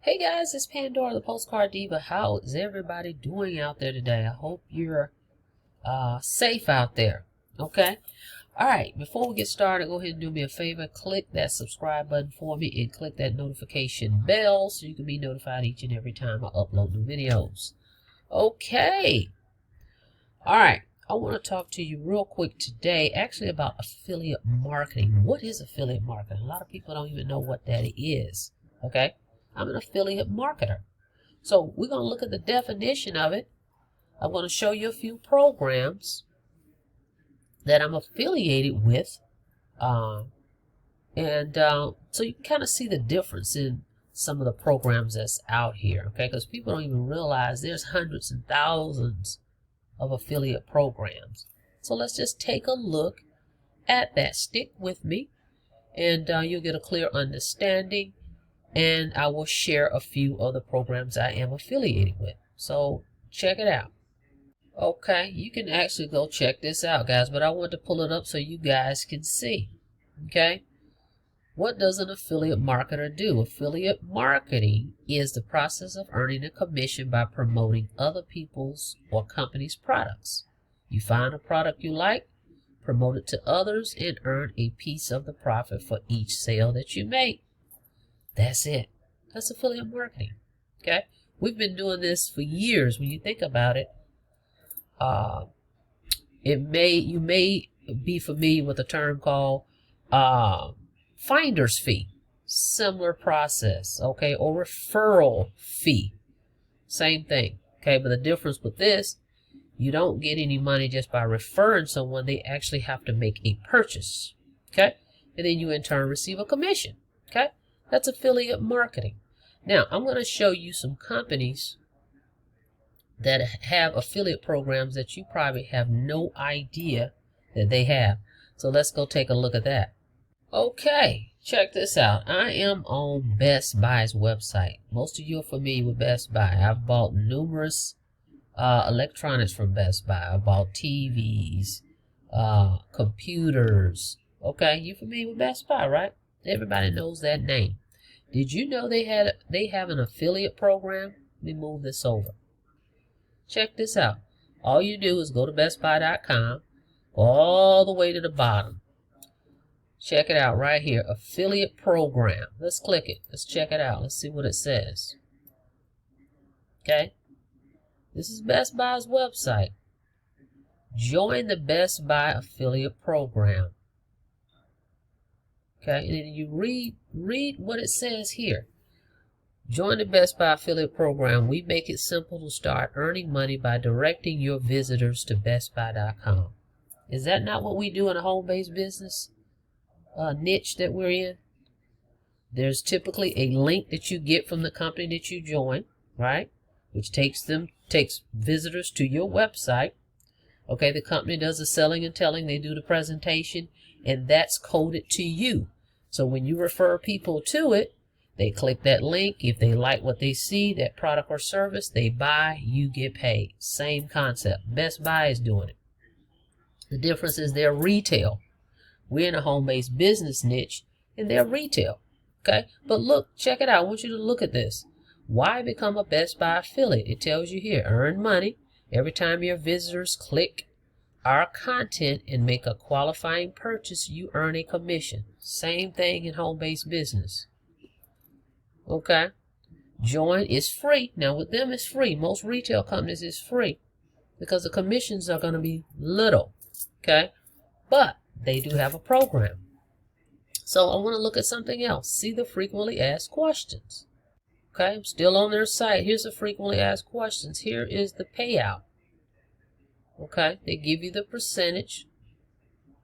Hey guys, it's Pandora, the Postcard Diva. How is everybody doing out there today? I hope you're safe out there. Okay? Alright, before we get started, go ahead and do me a favor. Click that subscribe button for me and click that notification bell so you can be notified each and every time I upload new videos. Okay. Alright, I want to talk to you real quick today actually about affiliate marketing. What is affiliate marketing? A lot of people don't even know what that is. Okay? I'm an affiliate marketer. So we're going to look at the definition of it. I'm going to show you a few programs that I'm affiliated with. So you can kind of see the difference in some of the programs that's out here. Okay, because people don't even realize there's hundreds and thousands of affiliate programs. So let's just take a look at that. Stick with me and you'll get a clear understanding. And I will share a few of the programs I am affiliated with. So check it out. Okay, you can actually go check this out, guys, but I want to pull it up so you guys can see. Okay, what does an affiliate marketer do? Affiliate marketing is the process of earning a commission by promoting other people's or companies' products. You find a product you like, promote it to others, and earn a piece of the profit for each sale that you make. That's it. That's affiliate marketing. Okay? We've been doing this for years. When you think about it, you may be familiar with a term called finder's fee. Similar process, okay, or referral fee. Same thing. Okay, but the difference with this, you don't get any money just by referring someone. They actually have to make a purchase. Okay? And then you in turn receive a commission. Okay? That's affiliate marketing. Now, I'm going to show you some companies that have affiliate programs that you probably have no idea that they have. So let's go take a look at that. Okay, check this out. I am on Best Buy's website. Most of you are familiar with Best Buy. I've bought numerous electronics from Best Buy. I bought TVs, computers. Okay, you familiar with Best Buy, right? Everybody knows that name. Did you know they have an affiliate program? Let me move this over. Check this out. All you do is go to bestbuy.com, go all the way to the bottom. Check it out right here, affiliate program. Let's click it. Let's check it out. Let's see what it says. Okay. This is Best Buy's website. Join the Best Buy affiliate program. Okay, and then you read what it says here. Join the Best Buy affiliate program. We make it simple to start earning money by directing your visitors to bestbuy.com. Is that not what we do in a home-based business niche that we're in? There's typically a link that you get from the company that you join, right? Which takes visitors to your website. Okay, the company does the selling and telling, they do the presentation, and that's coded to you. So when you refer people to it, they click that link. If they like what they see, that product or service, they buy, you get paid. Same concept. Best Buy is doing it. The difference is they're retail. We're in a home-based business niche, and they're retail. Okay, but look, check it out. I want you to look at this. Why become a Best Buy affiliate? It tells you here, earn money every time your visitors click our content and make a qualifying purchase. You earn a commission. Same thing in home-based business. Okay, join is free. Now with them it's free. Most retail companies is free because the commissions are going to be little. Okay, but they do have a program. So I want to look at something else. See the frequently asked questions. Okay, I'm still on their site. Here's the frequently asked questions. Here is the payout. Okay, they give you the percentage.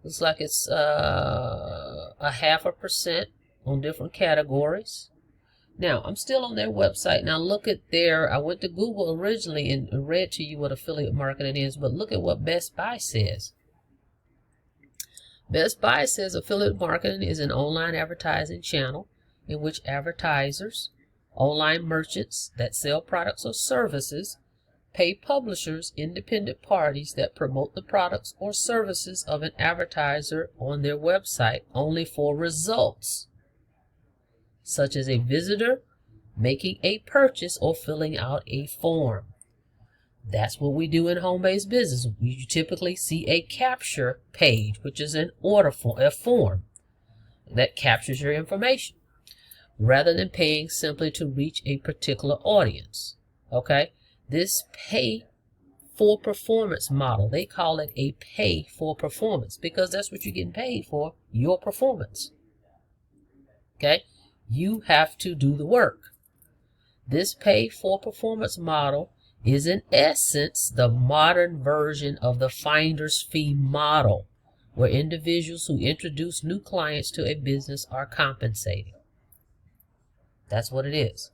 Looks like it's a 0.5% on different categories. Now, I'm still on their website. Now, look at I went to Google originally and read to you what affiliate marketing is, but look at what Best Buy says. Best Buy says affiliate marketing is an online advertising channel in which advertisers, online merchants that sell products or services, pay publishers, independent parties that promote the products or services of an advertiser on their website only for results, such as a visitor making a purchase, or filling out a form. That's what we do in home-based business. You typically see a capture page, which is an order form, a form that captures your information, rather than paying simply to reach a particular audience. Okay, this pay for performance model, they call it a pay for performance, because that's what you're getting paid for, your performance. Okay, you have to do the work. This pay for performance model is in essence the modern version of the finder's fee model, where individuals who introduce new clients to a business are compensated. That's what it is.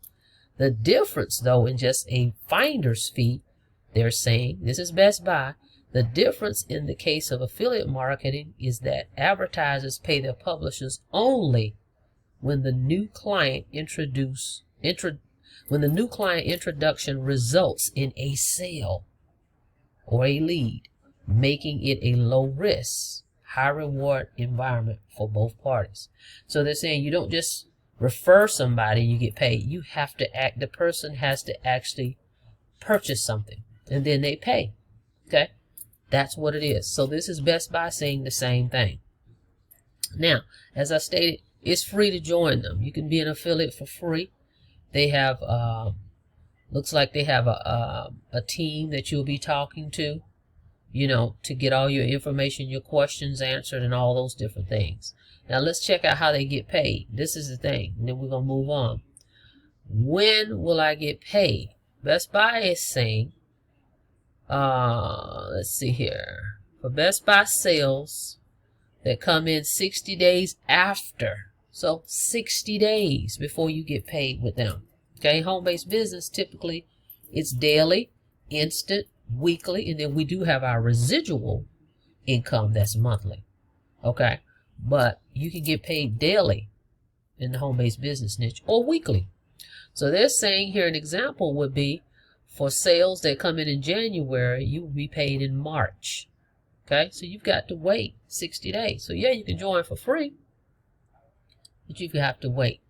The difference, though, in just a finder's fee, they're saying, this is Best Buy, the difference in the case of affiliate marketing is that advertisers pay their publishers only when the new client introduction results in a sale or a lead, making it a low risk, high reward environment for both parties. So they're saying you don't just refer somebody and you get paid. You have to act, the person has to actually purchase something and then they pay. Okay, that's what it is. So this is Best Buy saying the same thing. Now, as I stated, it's free to join them. You can be an affiliate for free. They have, looks like they have a team that you'll be talking to, you know, to get all your information, your questions answered, and all those different things. Now, let's check out how they get paid. This is the thing, and then we're going to move on. When will I get paid? Best Buy is saying, let's see here. For Best Buy sales that come in 60 days after. So 60 days before you get paid with them. Okay, home-based business, typically it's daily, instant, weekly, and then we do have our residual income that's monthly. Okay, but you can get paid daily in the home-based business niche or weekly. So they're saying here an example would be for sales that come in January, you will be paid in March. Okay, so you've got to wait 60 days. So yeah, you can join for free, but you have to wait.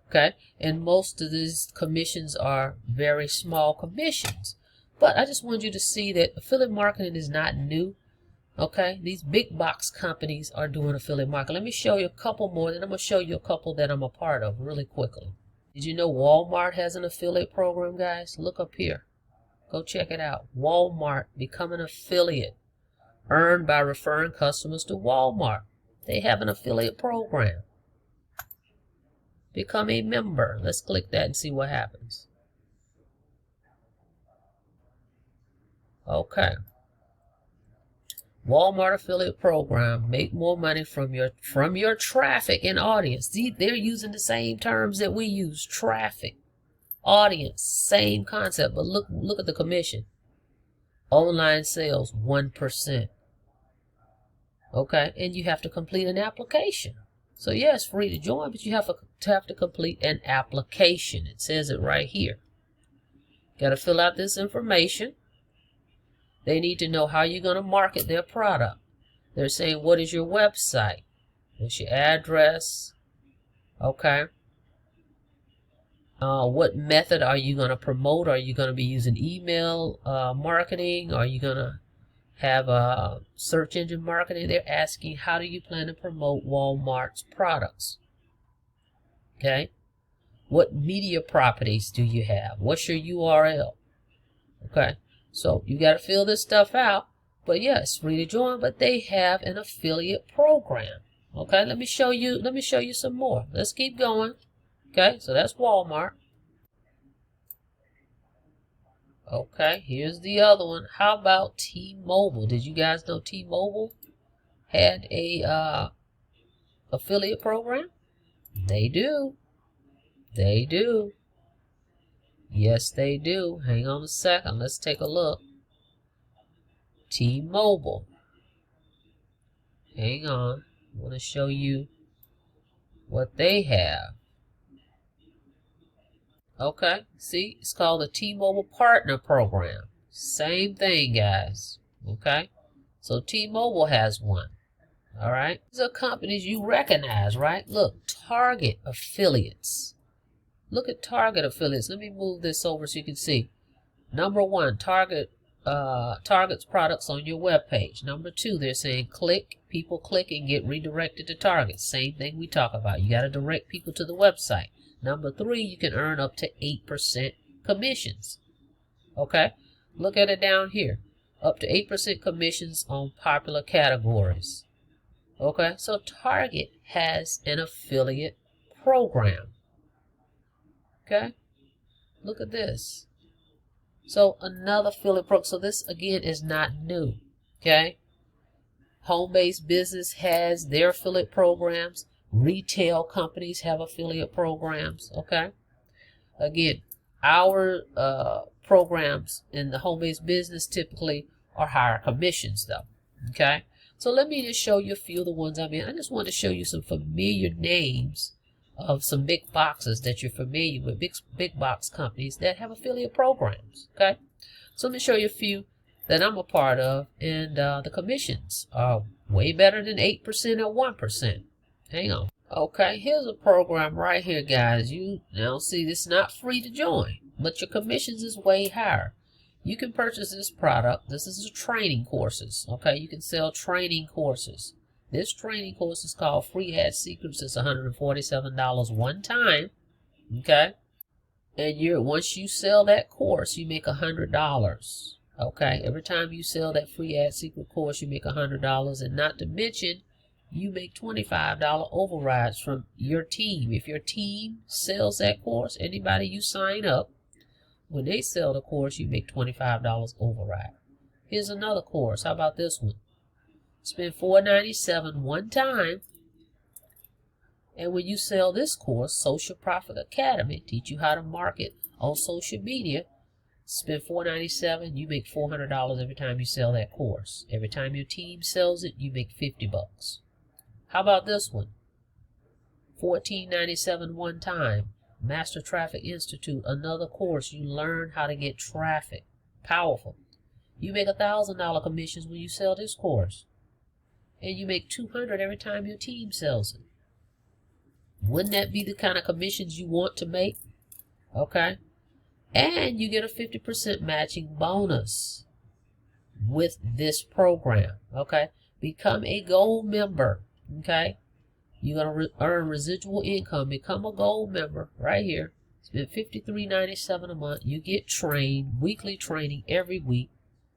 Okay, and most of these commissions are very small commissions. But I just want you to see that affiliate marketing is not new. Okay, these big box companies are doing affiliate marketing. Let me show you a couple more, then I'm going to show you a couple that I'm a part of really quickly. Did you know Walmart has an affiliate program, guys? Look up here. Go check it out. Walmart, become an affiliate. Earn by referring customers to Walmart. They have an affiliate program. Become a member. Let's click that and see what happens. Okay. Walmart affiliate program. Make more money from your traffic and audience. See, they're using the same terms that we use. Traffic, audience, same concept. But look at the commission. Online sales, 1%. Okay, and you have to complete an application. So yeah, it's free to join, but you have to complete an application. It says it right here. Got to fill out this information. They need to know how you're going to market their product. They're saying, what is your website? What's your address? Okay. What method are you going to promote? Are you going to be using email marketing? Are you going to have a search engine marketing? They're asking, how do you plan to promote Walmart's products? Okay. What media properties do you have? What's your URL? Okay. So you got to fill this stuff out. But yeah, it's free to join, but they have an affiliate program. Okay, let me show you some more. Let's keep going. Okay, so that's Walmart. Okay, here's the other one. How about T-Mobile? Did you guys know T-Mobile had a affiliate program? They do. They do. Yes, they do. Hang on a second. Let's take a look. T-Mobile. Hang on. I want to show you what they have. Okay, see, it's called the T-Mobile Partner Program. Same thing, guys. Okay, so T-Mobile has one. All right, these are companies you recognize, right? Look, Target affiliates. Look at Target affiliates. Let me move this over so you can see. Number one, Target's products on your web page. Number two, they're saying people click and get redirected to Target. Same thing we talk about. You got to direct people to the website. Number three, you can earn up to 8% commissions. Okay, look at it down here. Up to 8% commissions on popular categories. Okay, so Target has an affiliate program. Okay, look at this. So another affiliate program. So this again is not new. Okay, home-based business has their affiliate programs. Retail companies have affiliate programs. Okay, again, our programs in the home-based business typically are higher commissions though. Okay, so let me just show you a few of the ones I'm in. I just want to show you some familiar names of some big boxes that you're familiar with, big box companies that have affiliate programs. Okay, so let me show you a few that I'm a part of, and the commissions are way better than 8% or 1%. Hang on. Okay, here's a program right here, guys. You now see this is not free to join, but your commissions is way higher. You can purchase this product. This is training courses. Okay, you can sell training courses. This training course is called Free Ad Secrets. It's $147 one time. Okay, and once you sell that course, you make $100. Okay, every time you sell that Free Ad Secret course, you make $100, and not to mention, you make $25 overrides from your team. If your team sells that course, anybody you sign up, when they sell the course, you make $25 override. Here's another course. How about this one? Spend $497 one time, and when you sell this course, Social Profit Academy, teach you how to market on social media. Spend $497, you make $400 every time you sell that course. Every time your team sells it, you make $50. How about this one? $1497 one time. Master Traffic Institute, another course. You learn how to get traffic. Powerful. You make $1,000 commissions when you sell this course, and you make $200 every time your team sells it. Wouldn't that be the kind of commissions you want to make? Okay, and you get a 50% matching bonus with this program. Okay, become a gold member. Okay, you're gonna earn residual income. Become a gold member right here. Spend $53.97 a month. You get trained, weekly training every week.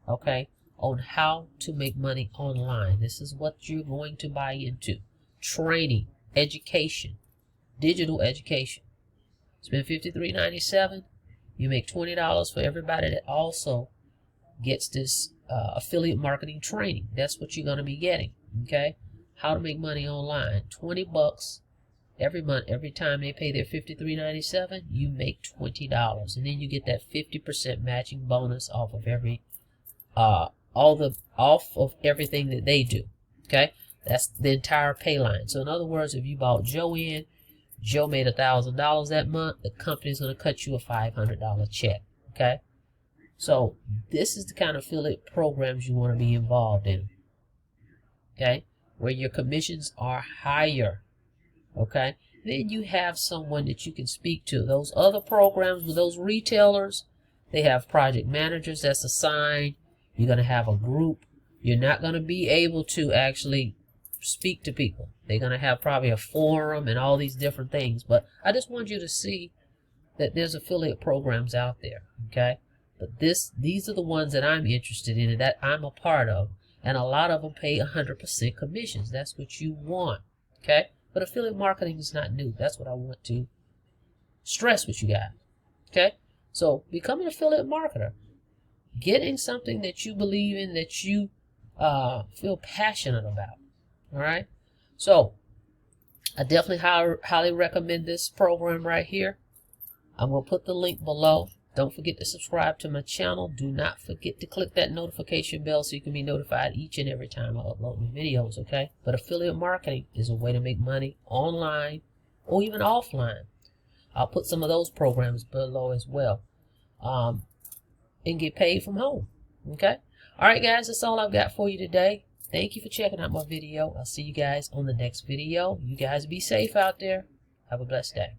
Okay, on how to make money online. This is what you're going to buy into. Training, education, digital education. Spend $53.97. You make $20 for everybody that also gets this affiliate marketing training. That's what you're going to be getting. Okay, how to make money online. $20 every month. Every time they pay their $53.97, you make $20, and then you get that 50% matching bonus off of off of everything that they do. Okay, that's the entire pay line. So in other words, if you bought Joe in, Joe made $1,000 that month, the company's going to cut you a $500 check. Okay, so this is the kind of affiliate programs you want to be involved in. Okay, where your commissions are higher. Okay, then you have someone that you can speak to. Those other programs with those retailers, they have project managers that's assigned. You're going to have a group. You're not going to be able to actually speak to people. They're going to have probably a forum and all these different things. But I just want you to see that there's affiliate programs out there. Okay, but these are the ones that I'm interested in and that I'm a part of. And a lot of them pay 100% commissions. That's what you want. Okay, but affiliate marketing is not new. That's what I want to stress with you guys. Okay, so become an affiliate marketer. Getting something that you believe in, that you feel passionate about. All right, so I definitely highly recommend this program right here. I'm going to put the link below. Don't forget to subscribe to my channel. Do not forget to click that notification bell so you can be notified each and every time I upload new videos. Okay, but affiliate marketing is a way to make money online or even offline. I'll put some of those programs below as well. And get paid from home. Okay, all right guys, that's all I've got for you today. Thank you for checking out my video. I'll see you guys on the next video. You guys be safe out there. Have a blessed day.